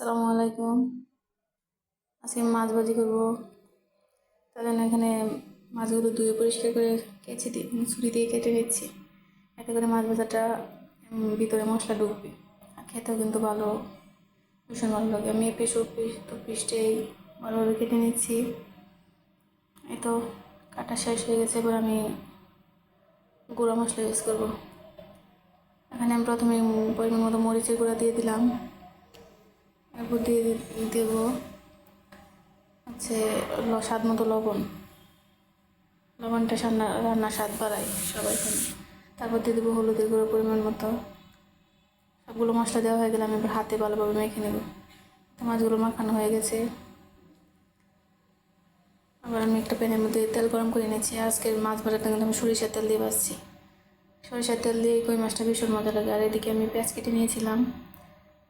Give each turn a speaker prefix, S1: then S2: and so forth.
S1: আসসালামু আলাইকুম। আজকে মাছ ভাজি করবো। তার জন্য এখানে মাছগুলো ধুয়ে পরিষ্কার করে ছুরি দিয়ে কেটে নিচ্ছি। এতে করে মাছ ভাজাটা ভিতরে মশলা ঢুকবে, আর খেতেও কিন্তু ভীষণ ভালো লাগে। আমি পিসটেই ভালোভাবে কেটে নিচ্ছি। এই তো কাটা শেষ হয়ে গেছে। এবার আমি গুঁড়া মশলা ইউজ করবো। এখানে আমি প্রথমে পরিমাণ মতো মরিচের গুঁড়া দিয়ে দিলাম। এরপর দিয়ে দেবো হচ্ছে স্বাদ মতো লবণটা রান্নার স্বাদ বাড়ায় সবাই খানে। তারপর দিয়ে দেবো হলুদের গুঁড়ো পরিমাণ মতো। সবগুলো মশলা দেওয়া হয়ে গেলে আমি এবার হাতে ভালোভাবে মেখে নেব। তো মাছগুলো মাখানো হয়ে গেছে। আবার আমি একটা প্যানের মধ্যে তেল গরম করে নিয়েছি। আজকের মাছ ভাজাটা কিন্তু আমি সরিষার তেল দিয়ে ভাজছি। সরিষার তেল দিয়ে কই মাছটা ভীষণ মজা লাগে। আর এদিকে আমি পেঁয়াজ কেটে নিয়েছিলাম,